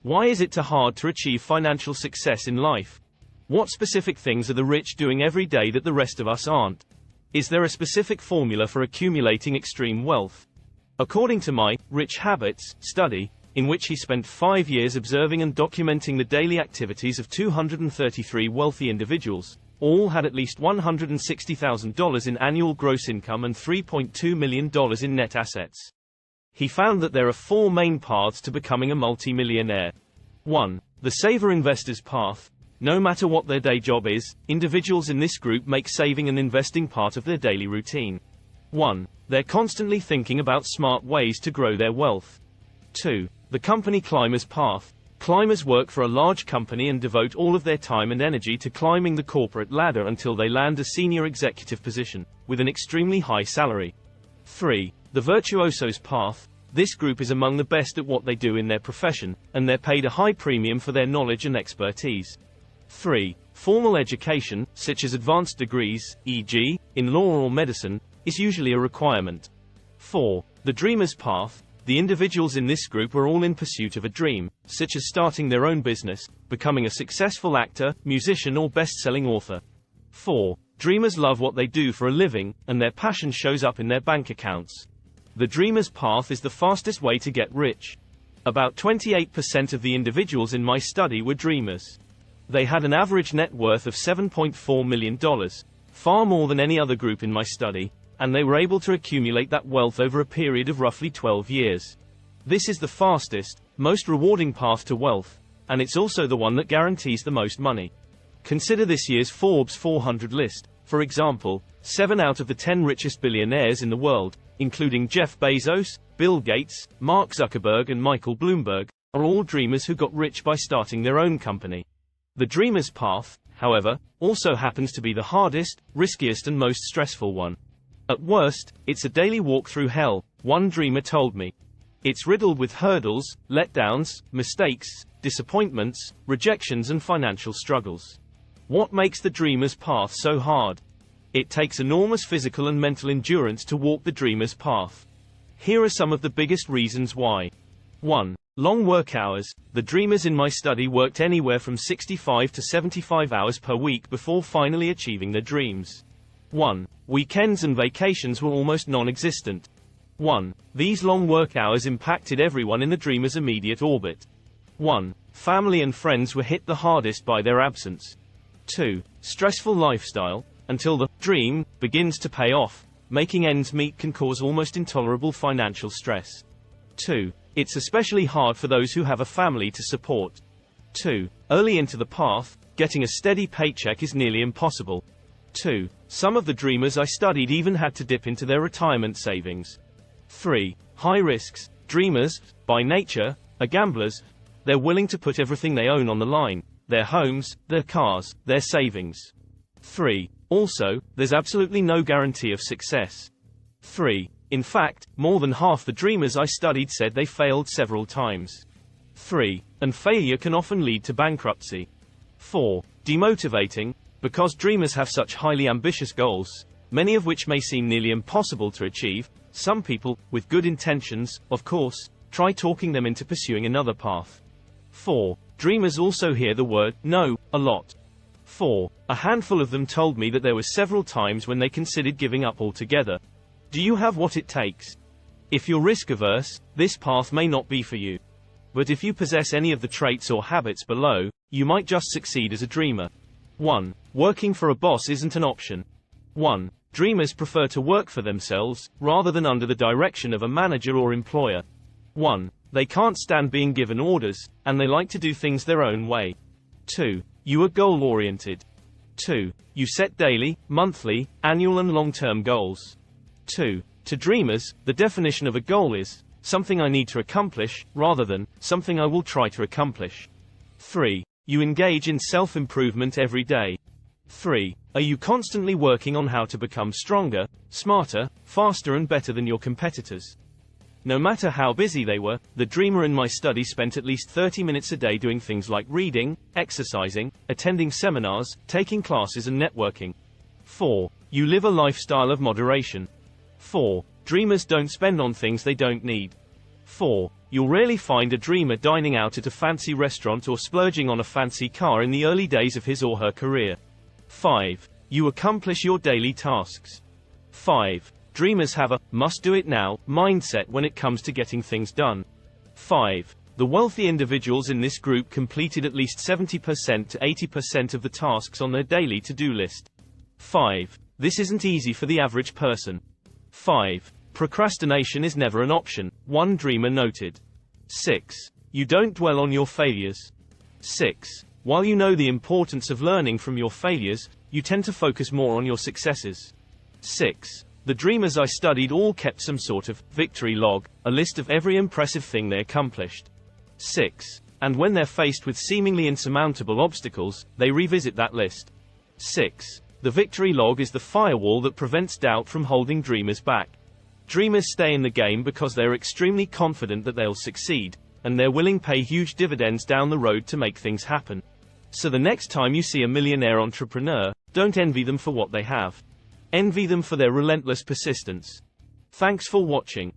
Why is it too hard to achieve financial success in life? What specific things are the rich doing every day that the rest of us aren't? Is there a specific formula for accumulating extreme wealth? According to my Rich Habits study, in which he spent 5 years observing and documenting the daily activities of 233 wealthy individuals, all had at least $160,000 in annual gross income and $3.2 million in net assets. He found that there are 4 main paths to becoming a multimillionaire. 1. The saver investor's path. No matter what their day job is, individuals in this group make saving and investing part of their daily routine. 1. They're constantly thinking about smart ways to grow their wealth. 2. The company climber's path. Climbers work for a large company and devote all of their time and energy to climbing the corporate ladder until they land a senior executive position, with an extremely high salary. 3. The virtuoso's path. This group is among the best at what they do in their profession, and they're paid a high premium for their knowledge and expertise. 3. Formal education, such as advanced degrees, e.g., in law or medicine, is usually a requirement. 4. The dreamer's path. The individuals in this group are all in pursuit of a dream, such as starting their own business, becoming a successful actor, musician or best-selling author. 4. Dreamers love what they do for a living, and their passion shows up in their bank accounts. The dreamer's path is the fastest way to get rich. About 28% of the individuals in my study were dreamers. They had an average net worth of $7.4 million, far more than any other group in my study, and they were able to accumulate that wealth over a period of roughly 12 years. This is the fastest, most rewarding path to wealth, and it's also the one that guarantees the most money. Consider this year's Forbes 400 list. For example, 7 out of the 10 richest billionaires in the world, including Jeff Bezos, Bill Gates, Mark Zuckerberg and Michael Bloomberg, are all dreamers who got rich by starting their own company. The dreamer's path, however, also happens to be the hardest, riskiest and most stressful one. At worst, it's a daily walk through hell, one dreamer told me. It's riddled with hurdles, letdowns, mistakes, disappointments, rejections and financial struggles. What makes the dreamer's path so hard? It takes enormous physical and mental endurance to walk the dreamer's path. Here are some of the biggest reasons why. 1. Long work hours. The dreamers in my study worked anywhere from 65 to 75 hours per week before finally achieving their dreams. 1. Weekends and vacations were almost non-existent. 1. These long work hours impacted everyone in the dreamer's immediate orbit. 1. Family and friends were hit the hardest by their absence. 2. Stressful lifestyle. Until the dream begins to pay off, making ends meet can cause almost intolerable financial stress. 2. It's especially hard for those who have a family to support. 2. Early into the path, getting a steady paycheck is nearly impossible. 2. Some of the dreamers I studied even had to dip into their retirement savings. 3. High risks. Dreamers, by nature, are gamblers. They're willing to put everything they own on the line: their homes, their cars, their savings. 3. Also, there's absolutely no guarantee of success. 3. In fact, more than half the dreamers I studied said they failed several times. 3. And failure can often lead to bankruptcy. 4. Demotivating. Because dreamers have such highly ambitious goals, many of which may seem nearly impossible to achieve, some people, with good intentions, of course, try talking them into pursuing another path. 4. Dreamers also hear the word no a lot. 4. A handful of them told me that there were several times when they considered giving up altogether. Do you have what it takes? If you're risk-averse, this path may not be for you. But if you possess any of the traits or habits below, you might just succeed as a dreamer. 1. Working for a boss isn't an option. 1. Dreamers prefer to work for themselves, rather than under the direction of a manager or employer. 1. They can't stand being given orders, and they like to do things their own way. 2. You are goal-oriented. 2. You set daily, monthly, annual and long-term goals. 2. To dreamers, the definition of a goal is something I need to accomplish, rather than something I will try to accomplish. 3. You engage in self-improvement every day. 3. Are you constantly working on how to become stronger, smarter, faster and better than your competitors? No matter how busy they were, the dreamer in my study spent at least 30 minutes a day doing things like reading, exercising, attending seminars, taking classes and networking. 4. You live a lifestyle of moderation. 4. Dreamers don't spend on things they don't need. 4. You'll rarely find a dreamer dining out at a fancy restaurant or splurging on a fancy car in the early days of his or her career. 5. You accomplish your daily tasks. 5. Dreamers have a must-do-it-now mindset when it comes to getting things done. 5. The wealthy individuals in this group completed at least 70% to 80% of the tasks on their daily to-do list. 5. This isn't easy for the average person. 5. Procrastination is never an option, one dreamer noted. 6. You don't dwell on your failures. 6. While you know the importance of learning from your failures, you tend to focus more on your successes. 6. The dreamers I studied all kept some sort of victory log, a list of every impressive thing they accomplished. 6. And when they're faced with seemingly insurmountable obstacles, they revisit that list. 6. The victory log is the firewall that prevents doubt from holding dreamers back. Dreamers stay in the game because they're extremely confident that they'll succeed, and they're willing to pay huge dividends down the road to make things happen. So the next time you see a millionaire entrepreneur, don't envy them for what they have. Envy them for their relentless persistence. Thanks for watching.